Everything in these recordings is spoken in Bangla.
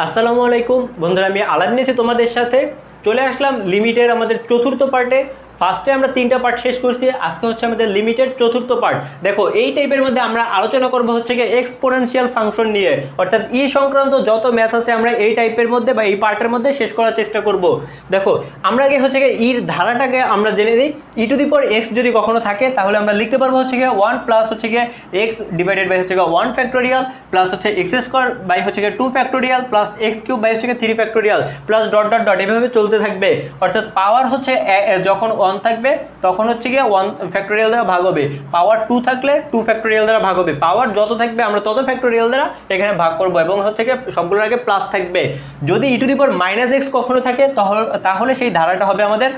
আসসালামু আলাইকুম বন্ধুরা, আমি আলাপ নিয়েছি তোমাদের সাথে। চলে আসলাম লিমিটের আমাদের চতুর্থ পার্টে। ফার্স্টে আমরা 3টা পার্ট শেষ করছি, আজকে হচ্ছে আমাদের লিমিটের চতুর্থ পার্ট। দেখো, এই টাইপের মধ্যে আমরা আলোচনা করব হচ্ছে গিয়ে এক্সপোনেনশিয়াল ফাংশন নিয়ে, অর্থাৎ ই সংক্রান্ত যত ম্যাথ আছে আমরা এই টাইপের মধ্যে বা এই পার্টের মধ্যে শেষ করার চেষ্টা করব। দেখো, আমরা আগে হচ্ছে গিয়ে ইর ধারাটাকে আমরা জেনে নিই। ই টু দি পাওয়ার এক্স যদি কখনো থাকে তাহলে আমরা লিখতে পারবো হচ্ছে গিয়ে 1 প্লাস হচ্ছে গিয়ে এক্স ডিভাইডেড বাই হচ্ছে গিয়ে 1 ফ্যাক্টোরিয়াল প্লাস হচ্ছে এক্স স্কোয়ার বাই হচ্ছে গিয়ে 2 factorial plus x cube by হচ্ছে গিয়ে 3 factorial plus dot dot dot এভাবে চলতে থাকবে। অর্থাৎ পাওয়ার হচ্ছে যখন 1 থাকবে তখন হচ্ছে গিয়ে 1 ফ্যাক্টোরিয়াল দ্বারা ভাগ হবে, পাওয়ার 2 থাকলে 2 ফ্যাক্টোরিয়াল দ্বারা ভাগ হবে, পাওয়ার যত থাকবে আমরা তত ফ্যাক্টোরিয়াল দ্বারা এখানে ভাগ করব এবং হচ্ছে গিয়ে সবগুলোর আগে প্লাস থাকবে। যদি e to the power minus x কখনো থাকে তাহলে সেই ধারাটা হবে আমাদের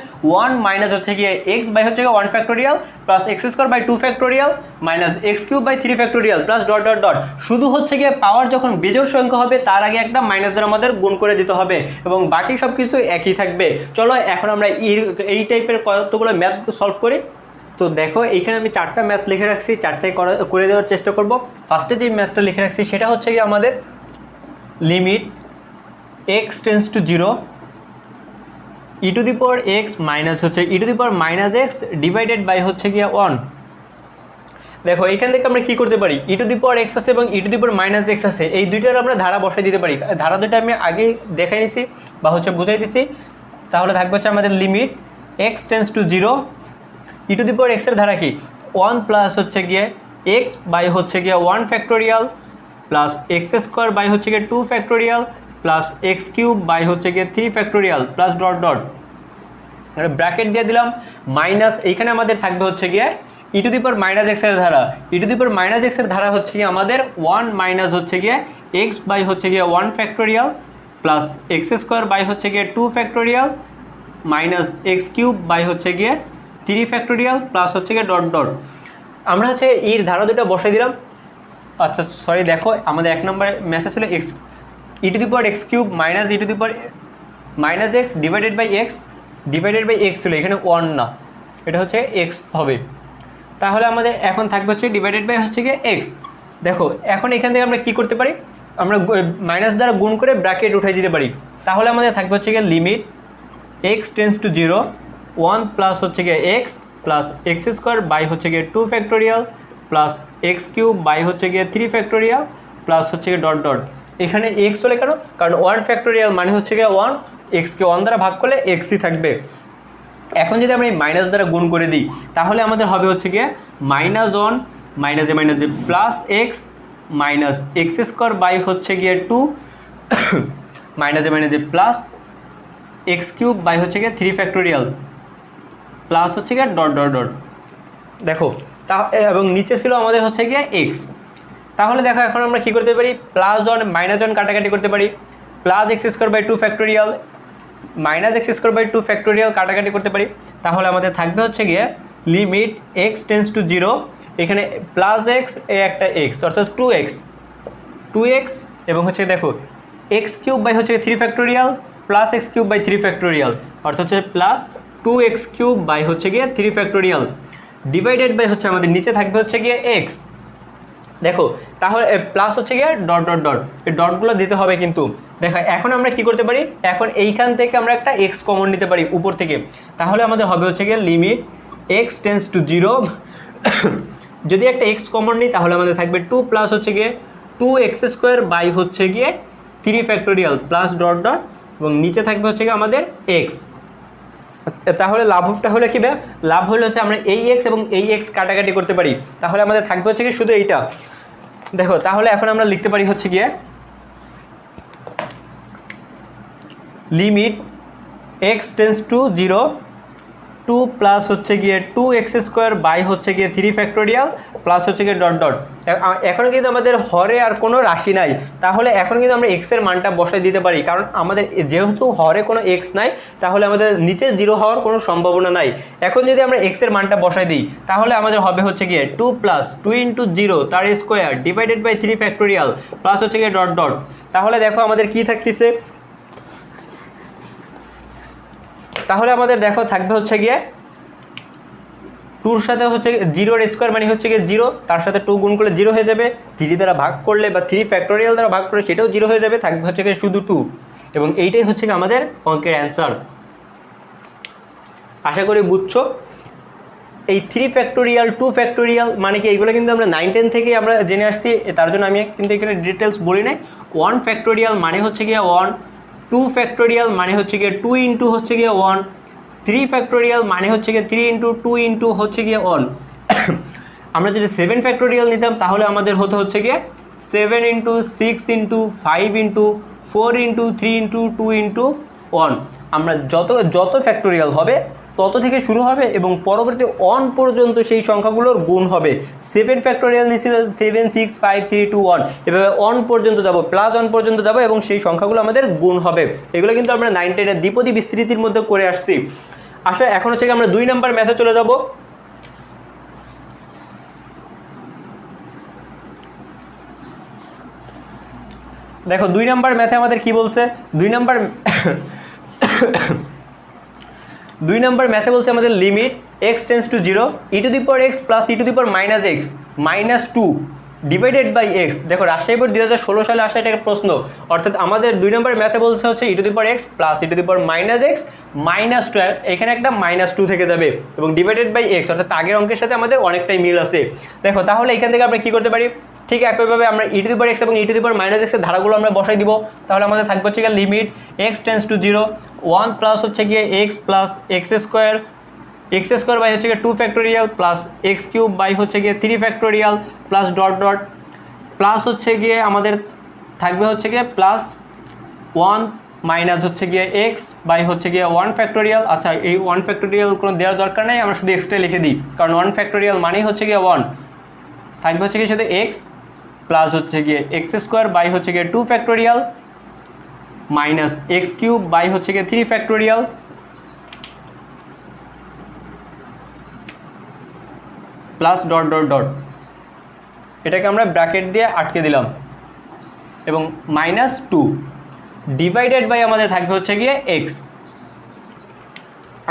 1 মাইনাস হচ্ছে গিয়ে এক্স বাই হচ্ছে গিয়ে 1 factorial plus x square by 2 factorial minus x cube by 3 factorial plus dot dot dot. শুধু হচ্ছে গিয়ে পাওয়ার যখন বেজোড় সংখ্যা হবে তার আগে একটা মাইনাস দ্বারা আমাদের গুণ করে দিতে হবে এবং বাকি সব কিছু একই থাকবে। চলো এখন আমরা এই টাইপের কতগুলো ম্যাথ সলভ করি। তো দেখো, এইখানে আমি 4টা ম্যাথ লিখে রাখছি, 4টাই করে দেওয়ার চেষ্টা করব। ফার্স্টে যে ম্যাথটা লিখে রাখছি সেটা হচ্ছে গিয়ে আমাদের limit x tends to 0 e to the power x minus হচ্ছে e to the power minus x divided by হচ্ছে গিয়ে 1। দেখো, এখান থেকে আমরা কী করতে পারি, ই টু দি পাওয়ার এক্স আছে এবং e to the power minus x আছে, এই দুইটার আমরা ধারা বসাই দিতে পারি। ধারা দুইটা আমি আগেই দেখাই নিছি বা হচ্ছে বুঝাই দিছি। তাহলে থাকবে হচ্ছে আমাদের limit x tends to 0 e to the power এক্সের ধারা কি 1 প্লাস হচ্ছে গিয়ে এক্স বাই হচ্ছে গিয়ে 1 factorial plus x square by হচ্ছে গিয়ে 2 factorial plus x cube by হচ্ছে গিয়ে 3 factorial plus dot dot bracket দিয়ে দিলাম মাইনাস। এইখানে আমাদের থাকবে হচ্ছে গিয়ে ই টু দি পাওয়ার মাইনাস এক্সের ধারা। ই টু দি পাওয়ার মাইনাস এক্সের ধারা হচ্ছে গিয়ে আমাদের 1 মাইনাস হচ্ছে গিয়ে এক্স বাই হচ্ছে গিয়ে 1 factorial plus x square by হচ্ছে গিয়ে 2 factorial minus x cube by হচ্ছে গিয়ে 3 ফ্যাক্টোরিয়াল প্লাস হচ্ছে গিয়ে ডট ডট। আমরা হচ্ছে এর ধারা দুটো বসে দিলাম। আচ্ছা সরি, দেখো আমাদের 1 নম্বরে মেসেজ ছিল x e to the power x cube minus e to the power minus x divided by x ছিল, এখানে 1 না, এটা হচ্ছে এক্স হবে। তাহলে আমাদের এখন থাকবে হচ্ছে ডিভাইডেড বাই হচ্ছে গিয়ে এক্স। দেখো, এখন এখান থেকে আমরা কী করতে পারি, আমরা মাইনাস দ্বারা গুণ করে ব্র্যাকেট উঠাই দিতে পারি। তাহলে আমাদের থাকবে হচ্ছে গিয়ে limit x tends to 0 1 plus হচ্ছে গিয়ে x plus x square by হচ্ছে গিয়ে 2 factorial plus x cube by হচ্ছে গিয়ে 3 ফ্যাক্টোরিয়াল প্লাস হচ্ছে গিয়ে ডট ডট। এখানে এক্স হলে কেন, কারণ 1 ফ্যাক্টোরিয়াল মানে হচ্ছে গিয়ে 1, এক্সকে 1 দ্বারা ভাগ করলে এক্সই থাকবে। এখন যদি আমরা এই মাইনাস দ্বারা গুণ করে দিই তাহলে আমাদের হবে হচ্ছে গিয়ে -1 মাইনাসে মাইনাসে plus x minus x square by হচ্ছে গিয়ে 2 মাইনাসে মাইনাসে প্লাস এক্স কিউব বাই হচ্ছে গিয়ে 3 ফ্যাক্টোরিয়াল প্লাস হচ্ছে গিয়ে ডট ডট ডট। দেখো এবং নিচে ছিল আমাদের হচ্ছে গিয়ে এক্স। তাহলে দেখো এখন আমরা কী করতে পারি, +1 -1 কাটাকাটি করতে পারি, plus x square by 2 factorial minus x square by 2 factorial কাটাকাটি করতে পারি। তাহলে আমাদের থাকবে হচ্ছে গিয়ে লিমিট এক্স টেন্স টু 0 এখানে প্লাস এক্স এ একটা এক্স অর্থাৎ 2x এবং হচ্ছে দেখো এক্স কিউব বাই হচ্ছে 3 factorial plus x cube by 3 factorial অর্থাৎ হচ্ছে প্লাস 2x কিউব বাই হচ্ছে গিয়ে 3 ফ্যাক্টোরিয়াল ডিভাইডেড বাই হচ্ছে আমাদের নিচে থাকবে হচ্ছে গিয়ে এক্স। দেখো তাহলে প্লাস হচ্ছে গিয়ে ডট ডট ডট, এই ডটগুলো দিতে হবে কিন্তু। দেখো এখন আমরা কি করতে পারি, এখন এইখান থেকে আমরা একটা এক্স কমন নিতে পারি উপর থেকে। তাহলে আমাদের হবে হচ্ছে গিয়ে লিমিট এক্স টেন্স টু 0 যদি একটা এক্স কমন নিই তাহলে আমাদের থাকবে 2 প্লাস হচ্ছে গিয়ে 2x স্কোয়ার বাই হচ্ছে গিয়ে 3 ফ্যাক্টোরিয়াল প্লাস ডট ডট এবং নিচে থাকবে হচ্ছে গিয়ে আমাদের এক্স। তাহলে লাভটা হলে কী ভাবে, লাভ হলে হচ্ছে আমরা এই এক্স এবং এই এক্স কাটাকাটি করতে পারি। তাহলে আমাদের থাকবে হচ্ছে গিয়ে শুধু এইটা। দেখো তাহলে এখন আমরা লিখতে পারি হচ্ছে গিয়ে limit x tends to 0 2 plus হচ্ছে গিয়ে 2x স্কোয়ার বাই হচ্ছে গিয়ে 3 ফ্যাক্টোরিয়াল প্লাস হচ্ছে গিয়ে ডট ডট। এখনও কিন্তু আমাদের হরে আর কোনো রাশি নাই, তাহলে এখন কিন্তু আমরা এক্সের মানটা বসাই দিতে পারি, কারণ আমাদের যেহেতু হরে কোনো এক্স নাই তাহলে আমাদের নিচে 0 হওয়ার কোনো সম্ভাবনা নাই। এখন যদি আমরা এক্সের মানটা বসাই দিই তাহলে আমাদের হবে হচ্ছে গিয়ে 2 প্লাস 2 ইন্টু 0 তার square divided by 3 factorial plus হচ্ছে গিয়ে ডট ডট। তাহলে দেখো আমাদের কি থাকতেছে, তাহলে আমাদের দেখো থাকবে হচ্ছে গিয়ে টুর সাথে হচ্ছে জিরোর স্কোয়ার মানে হচ্ছে গিয়ে জিরো, তার সাথে টু গুণ করলে জিরো হয়ে যাবে, থ্রি দ্বারা ভাগ করলে বা থ্রি ফ্যাক্টোরিয়াল দ্বারা ভাগ করলে সেটাও জিরো হয়ে যাবে, থাকবে হচ্ছে গিয়ে শুধু টু। এবং এইটাই হচ্ছে গিয়ে আমাদের অঙ্কের অ্যান্সার। আশা করি বুঝছো। এই থ্রি ফ্যাক্টোরিয়াল, টু ফ্যাক্টোরিয়াল মানে কি, এইগুলো কিন্তু আমরা 9-10 থেকে আমরা জেনে আসছি, তার জন্য আমি কিন্তু এখানে ডিটেলস বলি নাই। ওয়ান ফ্যাক্টোরিয়াল মানে হচ্ছে গিয়ে ওয়ান, টু ফ্যাক্টোরিয়াল মানে হচ্ছে গিয়ে টু ইন্টু হচ্ছে গিয়ে ওয়ান, থ্রি ফ্যাক্টোরিয়াল মানে হচ্ছে গিয়ে থ্রি ইন্টু টু ইন্টু হচ্ছে গিয়ে ওয়ান। আমরা যদি সেভেন ফ্যাক্টোরিয়াল নিতাম তাহলে আমাদের হচ্ছে গিয়ে seven into six into five into four into three into two into one. আমরা যত ফ্যাক্টোরিয়াল হবে তত থেকে শুরু হবে এবং পরবর্তী অন পর্যন্ত সেই সংখ্যাগুলোর গুণ হবে। সেভেন ফ্যাক্টোরিয়াল নিচ্ছি, seven six five three two one, এভাবে অন পর্যন্ত যাব, প্লাস অন পর্যন্ত যাব এবং সেই সংখ্যাগুলো আমাদের গুণ হবে। এগুলো কিন্তু আমরা 9-10 দ্বিপদী বিস্তৃতির মধ্যে করে আসছি। আসলে এখন হচ্ছে আমরা 2 নম্বর ম্যাথে চলে যাব। দেখো 2 নম্বর ম্যাথে আমাদের কি বলছে, 2 নম্বর ম্যাথে বলছে আমাদের limit x tends to zero e to the power x plus e to the power minus x minus two divided by x. দেখো রাজশাহী বোর্ড 2016 সালে আসা একটা প্রশ্ন, অর্থাৎ আমাদের 2 নম্বর ম্যাথে বলছে হচ্ছে e to the power x plus e to the power minus x minus two, এখানে একটা মাইনাস টু থেকে যাবে এবং ডিভাইডেড বাই এক্স, অর্থাৎ আগের অঙ্কের সাথে আমাদের অনেকটাই মিল আছে। দেখো তাহলে এখান থেকে আমরা কী করতে পারি, ঠিক একইভাবে আমরা ই টু দি পাওয়ার এক্স এবং e to the power minus এক্সের ধারাগুলো আমরা বসাই দিব। তাহলে আমাদের থাকবে হচ্ছে গিয়ে limit x tends to zero one plus হচ্ছে গিয়ে x plus x square by হচ্ছে গিয়ে two factorial plus x cube by হচ্ছে গিয়ে three factorial plus dot dot plus হচ্ছে গিয়ে আমাদের থাকবে হচ্ছে গিয়ে প্লাস ওয়ান মাইনাস হচ্ছে গিয়ে এক্স বাই হচ্ছে গিয়ে ওয়ান ফ্যাক্টোরিয়াল। আচ্ছা এই ওয়ান ফ্যাক্টোরিয়াল কোনো দেওয়ার দরকার নেই, আমরা শুধু এক্সটাই লিখে দিই, কারণ ওয়ান ফ্যাক্টোরিয়াল মানেই হচ্ছে গিয়ে ওয়ান। থাকবে হচ্ছে গিয়ে শুধু এক্স প্লাস হচ্ছে গিয়ে এক্স স্কোয়ার বাই হচ্ছে গিয়ে two factorial minus x cube by হচ্ছে গিয়ে three factorial plus dot dot dot, এটাকে আমরা ব্র্যাকেট দিয়ে আটকে দিলাম এবং মাইনাস টু ডিভাইডেড বাই আমাদের থাকবে হচ্ছে গিয়ে এক্স।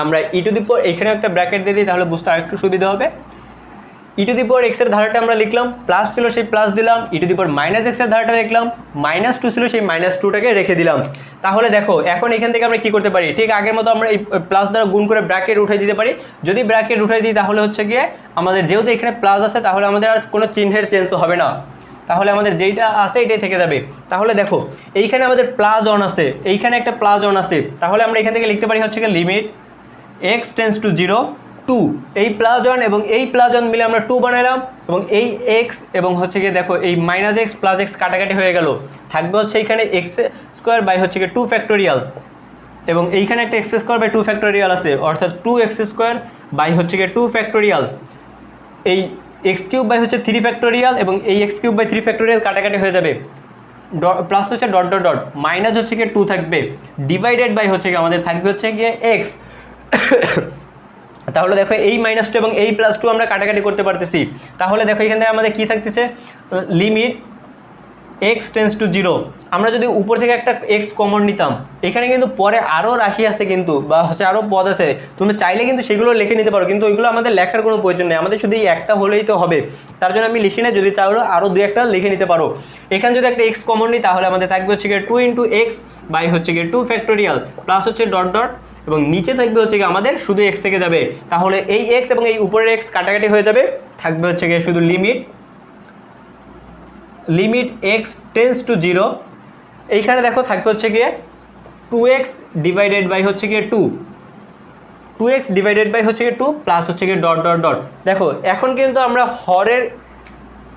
আমরা ই টু দি পাওয়ার এখানে একটা ব্র্যাকেট দিয়ে দিই, তাহলে বুঝতে আরেকটু সুবিধা হবে। ই টু দি পাওয়ার এক্সের ধারাটা আমরা লিখলাম, প্লাস ছিল সেই প্লাস দিলাম, ই টু দি পাওয়ার মাইনাস এক্সের ধারাটা লিখলাম, মাইনাস টু ছিল সেই মাইনাস টুটাকে রেখে দিলাম। তাহলে দেখো এখন এখান থেকে আমরা কী করতে পারি, ঠিক আগের মতো আমরা এই প্লাস দ্বারা গুণ করে ব্র্যাকেট উঠে দিতে পারি। যদি ব্র্যাকেট উঠে দিই তাহলে হচ্ছে গিয়ে আমাদের যেহেতু এখানে প্লাস আছে তাহলে আমাদের আর কোনো চিহ্নের চেঞ্জ হবে না, তাহলে আমাদের যেইটা আছে এটাই থেকে যাবে। তাহলে দেখো এইখানে আমাদের প্লাস অন আছে, এইখানে একটা প্লাস অন আছে, তাহলে আমরা এখান থেকে লিখতে পারি হচ্ছে গিয়ে limit x tends to zero two, এই প্লাস ওয়ান এবং এই প্লাস ওয়ান মিলে আমরা টু বানাইলাম এবং এই এক্স এবং হচ্ছে গিয়ে দেখো এই মাইনাস এক্স প্লাস এক্স কাটাকাটি হয়ে গেল, থাকবে হচ্ছে এইখানে এক্স স্কোয়ার বাই হচ্ছে গিয়ে টু ফ্যাক্টোরিয়াল এবং এইখানে একটা x square by two factorial আছে, অর্থাৎ টু এক্স স্কোয়ার বাই হচ্ছে গিয়ে টু ফ্যাক্টোরিয়াল, এই এক্স কিউব বাই হচ্ছে থ্রি ফ্যাক্টোরিয়াল এবং এই x cube by three factorial কাটাকাটি হয়ে যাবে, প্লাস হচ্ছে ডট ডট ডট মাইনাস হচ্ছে গিয়ে টু থাকবে ডিভাইডেড বাই হচ্ছে গিয়ে আমাদের থাকবে হচ্ছে গিয়ে এক্স। তাহলে দেখো এই মাইনাস টু এবং এই প্লাস টু আমরা কাটাকাটি করতে পারতেছি। তাহলে দেখো এখান থেকে আমাদের কী থাকতেছে, limit x tends to zero. আমরা যদি উপর থেকে একটা এক্স কমন নিতাম, এখানে কিন্তু পরে আরও রাশি আছে কিন্তু বা হচ্ছে আরও পদ আছে, তুমি চাইলে কিন্তু সেগুলো লিখে নিতে পারো, কিন্তু ওইগুলো আমাদের লেখার কোনো প্রয়োজন নেই, আমাদের শুধু এই একটা হলেই তো হবে। তার জন্য আমি লিখি না, যদি চাইলে আরও দু একটা লিখে নিতে পারো। এখানে যদি একটা এক্স কমন নিই তাহলে আমাদের থাকবে হচ্ছে গিয়ে টু ইন্টু এক্স বাই হচ্ছে গিয়ে টু ফ্যাক্টোরিয়াল প্লাস হচ্ছে ডট ডট এবং নিচে থাকবে হচ্ছে গিয়ে আমাদের শুধু এক্স থেকে যাবে, তাহলে এই এক্স এবং এই উপরের এক্স কাটাকাটি হয়ে যাবে, থাকবে হচ্ছে গিয়ে শুধু limit x tends to zero. এইখানে দেখো থাকবে হচ্ছে গিয়ে টু এক্স ডিভাইডেড বাই হচ্ছে গিয়ে টু এক্স ডিভাইডেড বাই হচ্ছে গিয়ে টু প্লাস হচ্ছে গিয়ে ডট ডট ডট। দেখো এখন কিন্তু আমরা হরের,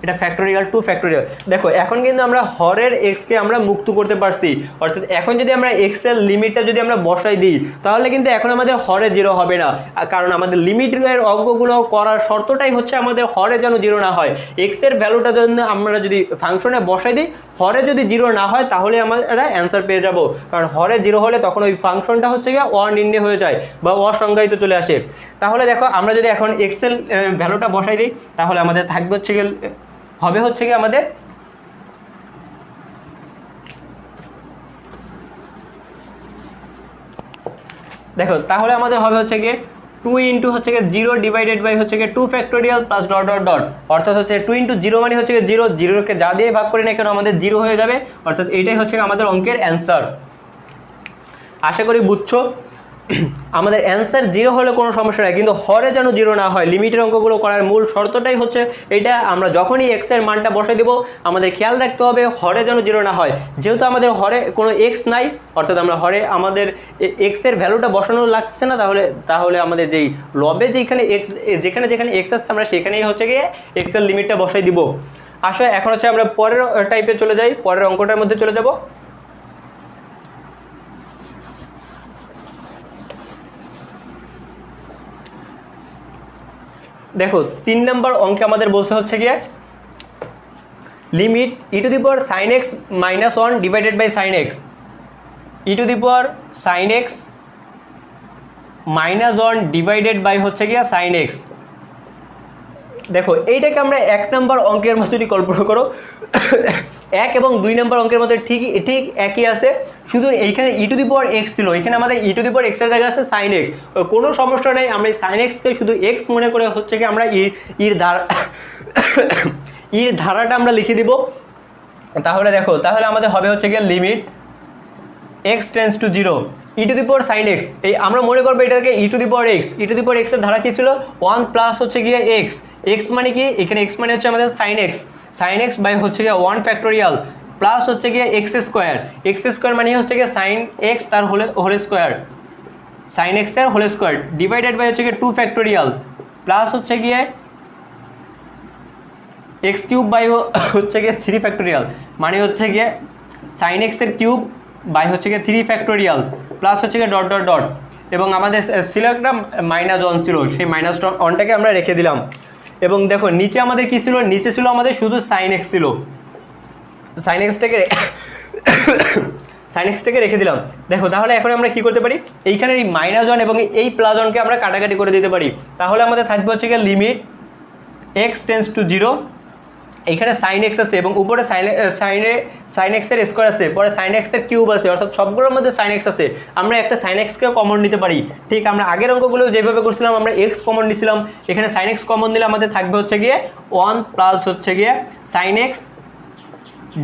এটা ফ্যাক্টোরিয়াল টু ফ্যাক্টোরিয়াল, দেখো এখন কিন্তু আমরা হরের এক্সকে আমরা মুক্ত করতে পারছি, অর্থাৎ এখন যদি আমরা এক্সের লিমিটটা যদি আমরা বসাই দিই তাহলে কিন্তু এখন আমাদের হরে জিরো হবে না, কারণ আমাদের লিমিটের অঙ্কগুলো করার শর্তটাই হচ্ছে আমাদের হরে যেন জিরো না হয়। এক্সের ভ্যালুটা জন্য আমরা যদি ফাংশনে বসাই দিই, হরে যদি জিরো না হয় তাহলে আমরা অ্যান্সার পেয়ে যাব, কারণ হরে জিরো হলে তখন ওই ফাংশনটা হচ্ছে গিয়ে অনির্ণয় হয়ে যায় বা অসংজ্ঞায়িত চলে আসে। তাহলে দেখো আমরা যদি এখন এক্সের ভ্যালুটা বসাই দিই তাহলে আমাদের থাকবে হচ্ছে গিয়ে হবে হচ্ছে কি আমাদের দেখো তাহলে আমাদের হবে হচ্ছে গিয়ে টু ইন্টু হচ্ছে গিয়ে জিরো ডিভাইডেড বাই হচ্ছে গিয়ে two factorial plus dot dot dot, অর্থাৎ হচ্ছে টু ইন্টু জিরো মানে হচ্ছে গিয়ে জিরো, জিরোকে যা দিয়ে ভাগ করি না কেন আমাদের জিরো হয়ে যাবে, অর্থাৎ এইটাই হচ্ছে আমাদের অঙ্কের অ্যান্সার। আশা করি বুঝছো। আমাদের অ্যান্সার জিরো হলে কোনো সমস্যা নাই, কিন্তু হরে যেন জিরো না হয়। লিমিটের অঙ্কগুলো করার মূল শর্তটাই হচ্ছে এটা, আমরা যখনই এক্সের মানটা বসে দেবো আমাদের খেয়াল রাখতে হবে হরে যেন জিরো না হয়। যেহেতু আমাদের হরে কোনো এক্স নাই, অর্থাৎ আমরা হরে আমাদের এক্সের ভ্যালুটা বসানো লাগছে না, তাহলে আমাদের যেই লবে যেখানে এক্স, যেখানে যেখানে এক্স আসছে আমরা সেখানেই হচ্ছে গিয়ে এক্সের লিমিটটা বসাই দিব। আসলে এখন হচ্ছে আমরা পরের টাইপে চলে যাই, পরের অঙ্কটার মধ্যে চলে যাব। দেখো 3 নম্বর অঙ্কে আমাদের বলছে হচ্ছে গিয়ে limit e to the power sine x minus 1 divided by sine x, e to the power sine x minus 1 divided by হচ্ছে গিয়ে সাইন এক্স। দেখো এইটাকে আমরা 1 নম্বর অঙ্কের মতোই কল্পনা করো, 1 এবং 2 নম্বর অঙ্কের মধ্যে ঠিক একই আছে, শুধু এইখানে ই টু দি পাওয়ার এক্স ছিল, এখানে আমাদের ই টু দি পাওয়ার এক্সের জায়গায় আছে সাইন এক্স। কোনো সমস্যা নেই, আমরা এই সাইন এক্সকে শুধু এক্স মনে করে হচ্ছে কি আমরা ইর ধারাটা আমরা লিখে দিব। তাহলে দেখো, তাহলে আমাদের হবে হচ্ছে গিয়ে limit x tends to zero e to the power sine x, এই আমরা মনে করবো এটাকে e to the power x, e to the power এক্সের ধারা কী ছিল 1 প্লাস হচ্ছে গিয়ে এক্স, এক্স মানে কি এখানে এক্স মানে হচ্ছে আমাদের sine x, sine x by হচ্ছে গিয়ে 1 ফ্যাক্টোরিয়াল প্লাস হচ্ছে গিয়ে এক্স স্কোয়ার মানে হচ্ছে গিয়ে সাইন এক্স তার হোল স্কোয়ার, সাইন এক্সের হোল স্কোয়ার ডিভাইডেড বাই হচ্ছে গিয়ে 2 ফ্যাক্টোরিয়াল প্লাস হচ্ছে গিয়ে এক্স কিউব বাই হচ্ছে গিয়ে 3 ফ্যাক্টোরিয়াল মানে হচ্ছে গিয়ে সাইন এক্সের কিউব বাই হচ্ছে গিয়ে 3 ফ্যাক্টোরিয়াল প্লাস হচ্ছে গিয়ে ডট ডট ডট, এবং আমাদের ছিল একটা মাইনাস 1 ছিল, সেই মাইনাস 1টাকে আমরা রেখে দিলাম। এবং দেখো নিচে আমাদের কী ছিল, নিচে ছিল আমাদের শুধু সাইন এক্স ছিল, সাইন এক্সটাকে রেখে দিলাম। দেখো তাহলে এখন আমরা কি করতে পারি, এইখানে এই মাইনাস 1 এবং এই প্লাস 1কে আমরা কাটাকাটি করে দিতে পারি। তাহলে আমাদের থাকবে হচ্ছে গিয়ে limit x tends to zero, এখানে সাইন এক্স আছে এবং উপরে সাইন এক্সের স্কোয়ার আছে, পরে সাইন এক্সের কিউব আছে, অর্থাৎ সবগুলোর মধ্যে সাইন এক্স আছে, আমরা একটা সাইন এক্সকেও কমন নিতে পারি। ঠিক আমরা আগের অঙ্কগুলো যেভাবে করছিলাম আমরা এক্স কমন নিছিলাম, এখানে সাইন এক্স কমন দিলে আমাদের থাকবে হচ্ছে গিয়ে 1 প্লাস হচ্ছে গিয়ে সাইন এক্স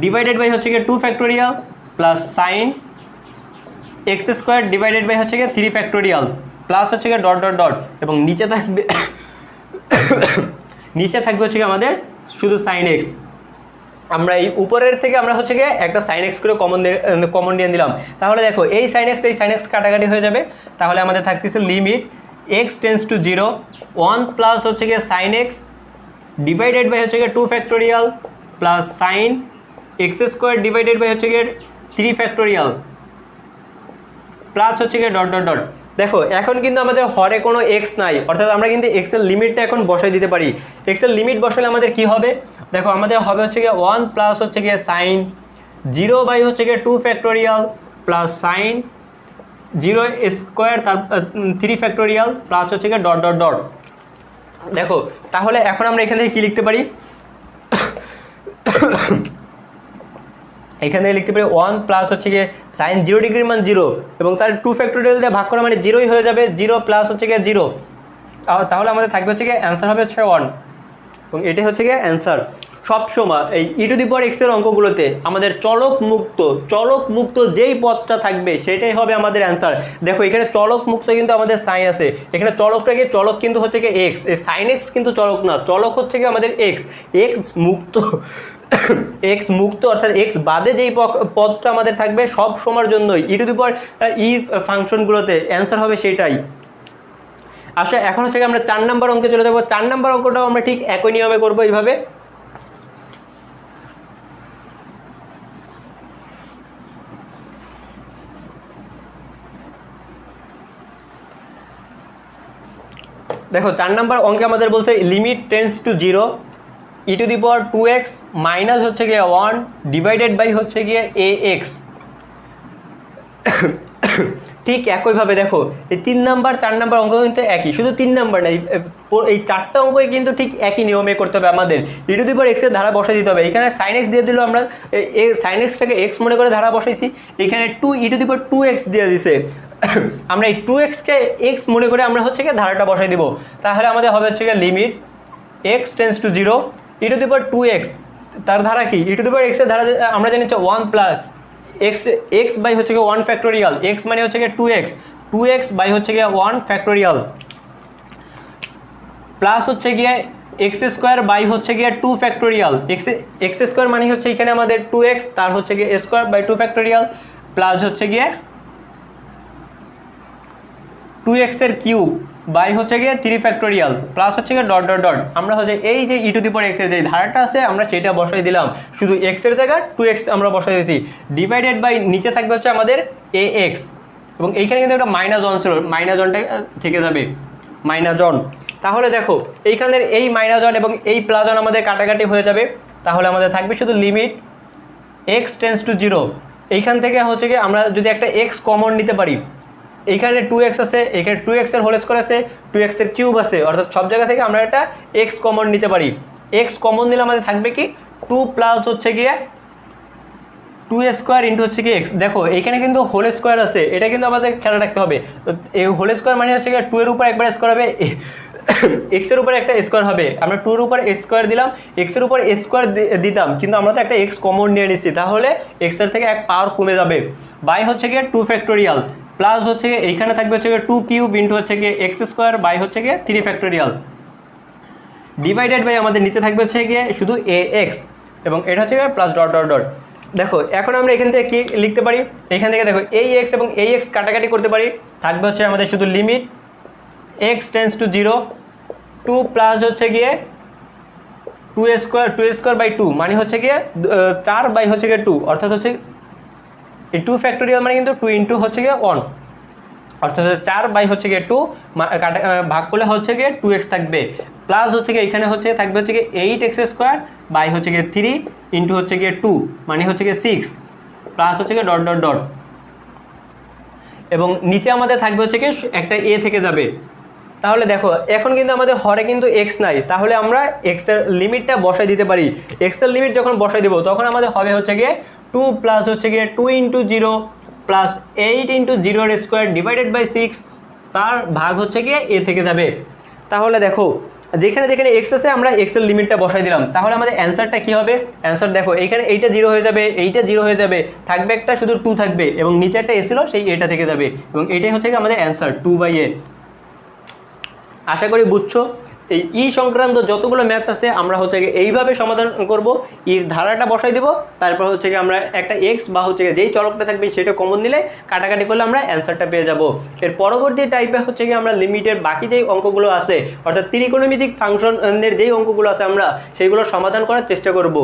ডিভাইডেড বাই হচ্ছে গিয়ে 2 factorial plus sine x square divided by হচ্ছে গিয়ে 3 ফ্যাক্টোরিয়াল প্লাস হচ্ছে গিয়ে ডট ডট ডট, এবং নিচে থাকবে হচ্ছে গিয়ে আমাদের শুধু সাইন এক্স। আমরা এই উপরের থেকে আমরা হচ্ছে গিয়ে একটা সাইন এক্স করে কমন নিয়ে দিলাম। তাহলে দেখো এই সাইন এক্স কাটাকাটি হয়ে যাবে, তাহলে আমাদের থাকতেছে limit x tends to zero 1 plus হচ্ছে গিয়ে সাইন এক্স ডিভাইডেড বাই হচ্ছে গিয়ে 2 factorial plus sine x square divided by হচ্ছে গিয়ে 3 ফ্যাক্টোরিয়াল প্লাস হচ্ছে গিয়ে ডট ডট ডট। দেখো এখন কিন্তু আমাদের হরে কোনো এক্স নাই, অর্থাৎ আমরা কিন্তু এক্সের লিমিটটা এখন বসাই দিতে পারি। এক্সের লিমিট বসালে আমাদের কি হবে, দেখো আমাদের হবে হচ্ছে গিয়ে 1 প্লাস হচ্ছে গিয়ে সাইন 0 বাই হচ্ছে গিয়ে 2 ফ্যাক্টোরিয়াল প্লাস সাইন 0 স্কোয়ার তার 3 ফ্যাক্টোরিয়াল প্লাস হচ্ছে গিয়ে ডট ডট ডট। দেখো তাহলে এখন আমরা এখান থেকে কী লিখতে পারি, এখান থেকে লিখতে পারি 1 প্লাস হচ্ছে গিয়ে সাইন 0 ডিগ্রির মান 0 এবং তার 2 ফ্যাক্টোরিয়াল দিয়ে ভাগ করা মানে 0ই হয়ে যাবে, 0 প্লাস হচ্ছে গিয়ে 0, তাহলে আমাদের থাকবে হচ্ছে গিয়ে অ্যান্সার হবে হচ্ছে 1, এবং এটাই হচ্ছে গিয়ে অ্যান্সার। সবসময় এই ই টু দি পাওয়ার এক্সের অঙ্কগুলোতে আমাদের চলক মুক্ত যেই পদটা থাকবে সেটাই হবে আমাদের অ্যান্সার। দেখো এখানে চলক মুক্ত কিন্তু আমাদের সাইন আছে, এখানে চলক কিন্তু হচ্ছে গিয়ে এক্স, এই সাইন এক্স কিন্তু চলক না, চলক হচ্ছে গিয়ে আমাদের এক্স মুক্ত অর্থাৎ এক্স বাদে যেই পদটা আমাদের থাকবে সব সময়ের জন্যই ই টু দি পাওয়ার ফাংশনগুলোতে অ্যান্সার হবে সেটাই। আসলে এখন হচ্ছে আমরা 4 নম্বর অঙ্কে চলে যাবো। 4 নম্বর অঙ্কটাও আমরা ঠিক একই নিয়মে করবো এইভাবে। দেখো 4 নম্বর অঙ্কে আমাদের বলছে limit tense to zero e to the power 2x minus হচ্ছে গিয়ে 1 ডিভাইডেড বাই হচ্ছে গিয়ে ax। ঠিক একইভাবে দেখো এই 3 নাম্বার 4 নাম্বার অঙ্ক কিন্তু একই, শুধু 3 নাম্বার না, এই 4টা অঙ্কই কিন্তু ঠিক একই নিয়মে করতে হবে আমাদের। ই টু দি পাওয়ার এক্সের ধারা বসাই দিতে হবে, এখানে সাইন এক্স দিয়ে দিল, আমরা সাইন এক্সটাকে এক্স মনে করে ধারা বসাইছি, এখানে 2 ই টু দি পাওয়ার 2x দিয়ে দিছে, আমরা এই 2x-কে এক্স মনে করে আমরা হচ্ছে গিয়ে ধারাটা বসাই দিব। তাহলে আমাদের হবে হচ্ছে গিয়ে limit x tense to 0 e to the power 2x, তার ধারা কি ই টু দি পাওয়ার x এর ধারা আমরা জানি হচ্ছে 1 প্লাস x বাই হচ্ছে গিয়ে 1 ফ্যাক্টোরিয়াল, x মানে হচ্ছে গিয়ে 2x বাই হচ্ছে গিয়ে 1 ফ্যাক্টোরিয়াল প্লাস হচ্ছে গিয়ে x স্কোয়ার বাই হচ্ছে গিয়ে 2 ফ্যাক্টোরিয়াল, x স্কোয়ার মানে হচ্ছে এখানে আমাদের 2x, তার হচ্ছে গিয়ে স্কোয়ার বাই 2 ফ্যাক্টোরিয়াল প্লাস হচ্ছে গিয়ে 2x এর কিউব বাই হচ্ছে গিয়ে 3 ফ্যাক্টোরিয়াল প্লাস হচ্ছে গিয়ে ডট ডট ডট। আমরা হচ্ছে এই যে ই টু দি পাওয়ার x এর যে ধারাটা আছে আমরা সেটা বসাই দিলাম, শুধু x এর জায়গায় 2x আমরা বসাই দিয়েছি, ডিভাইডেড বাই নিচে থাকবে হচ্ছে আমাদের ax, এবং এইখানে কিন্তু একটা -1 ছিল, -1টা থেকে যাবে -1। তাহলে দেখো এইখানের এই -1 এবং এই +1 আমাদের কাটাকাটি হয়ে যাবে, তাহলে আমাদের থাকবে শুধু লিমিট x টেন্স টু 0। এইখান থেকে হচ্ছে গিয়ে আমরা যদি একটা x কমন নিতে পারি, এইখানে 2x আছে, এখানে 2x এর হোল স্কোয়ার আছে, 2x এর কিউব আছে, অর্থাৎ সব জায়গা থেকে আমরা একটা x কমন নিতে পারি। x কমন নিলে আমাদের থাকবে কি 2 প্লাস হচ্ছে গিয়ে 2 স্কোয়ার ইন্টু হচ্ছে কি x। দেখো এইখানে কিন্তু হোল স্কোয়ার আছে, এটা কিন্তু আমাদের খেয়াল রাখতে হবে। তো এই হোল স্কোয়ার মানে হচ্ছে গিয়ে 2 এর উপর একবার স্কোয়ার হবে, x এর উপর একটা স্কোয়ার হবে, আমরা 2 এর উপর স্কোয়ার দিলাম, x এর উপর স্কোয়ার দিতাম, কিন্তু আমরা তো একটা x কমন নিয়ে নিচ্ছি, তাহলে x এর থেকে এক পাওয়ার কমে যাবে, বাই হচ্ছে গিয়ে 2 ফ্যাক্টোরিয়াল প্লাস হচ্ছে গিয়ে এইখানে থাকবে হচ্ছে গিয়ে 2 কিউব ইন্টু হচ্ছে গিয়ে x স্কোয়ার বাই হচ্ছে গিয়ে 3 ফ্যাক্টোরিয়াল ডিভাইডেড বাই আমাদের নিচে থাকবে হচ্ছে গিয়ে শুধু ax, এবং এটা হচ্ছে গিয়ে প্লাস ডট ডট ডট। দেখো এখন আমরা এখান থেকে কি লিখতে পারি, এখান থেকে দেখো ax এবং ax কাটাকাটি করতে পারি, থাকবে হচ্ছে আমাদের শুধু limit x tense to 0 2 plus হচ্ছে গিয়ে 2 স্কোয়ার বাই 2 মানে হচ্ছে গিয়ে 4 বাই হচ্ছে গিয়ে 2, অর্থাৎ হচ্ছে এই 2 ফ্যাক্টোরিয়াল মানে কিন্তু 2 ইন্টু হচ্ছে গিয়ে 1, অর্থাৎ 4 বাই হচ্ছে গিয়ে 2 ভাগ করলে হচ্ছে গিয়ে 2x থাকবে, প্লাস হচ্ছে গিয়ে এখানে হচ্ছে থাকবে হচ্ছে গিয়ে 8x স্কোয়ার বাই হচ্ছে গিয়ে 3 ইন্টু হচ্ছে গিয়ে 2 মানে হচ্ছে গিয়ে 6 প্লাস হচ্ছে গিয়ে ডট ডট ডট, এবং নিচে আমাদের থাকবে হচ্ছে গিয়ে একটা a থেকে যাবে। তাহলে দেখো এখন কিন্তু আমাদের হরে কিন্তু x নাই, তাহলে আমরা x এর লিমিটটা বসাই দিতে পারি। x এর লিমিট যখন বসাই দেবো তখন আমাদের হবে হচ্ছে গিয়ে 2 প্লাস হচ্ছে গিয়ে 2 ইন্টু 0 প্লাস 8 ইন্টু 0 এর স্কোয়ার ডিভাইডেড বাই 6, তার ভাগ হচ্ছে গিয়ে a থেকে যাবে। তাহলে দেখো যেখানে যেখানে x আছে আমরা x এর লিমিটটা বসাই দিলাম, তাহলে আমাদের অ্যান্সারটা কী হবে, অ্যান্সার দেখো এইখানে এইটা 0 হয়ে যাবে, এইটা 0 হয়ে যাবে, থাকবে একটা শুধু 2 থাকবে, এবং নিচে একটা a ছিল সেই এটা থেকে যাবে, এবং এটাই হচ্ছে গিয়ে আমাদের অ্যান্সার 2/a। আশা করি বুঝছো। এই ই সংক্রান্ত যতগুলো ম্যাথ আছে আমরা হচ্ছে গিয়ে এইভাবে সমাধান করব, ইর ধারাটা বসাই দেবো, তারপর হচ্ছে গিয়ে আমরা একটা এক্স বা হচ্ছে গিয়ে যেই চলকটা থাকবে সেটা কমন দিলে কাটাকাটি করলে আমরা অ্যান্সারটা পেয়ে যাব। এর পরবর্তী টাইপে হচ্ছে গিয়ে আমরা লিমিটের বাকি যেই অঙ্কগুলো আছে, অর্থাৎ ত্রিকোণমিতিক ফাংশনের যেই অঙ্কগুলো আছে আমরা সেইগুলো সমাধান করার চেষ্টা করব।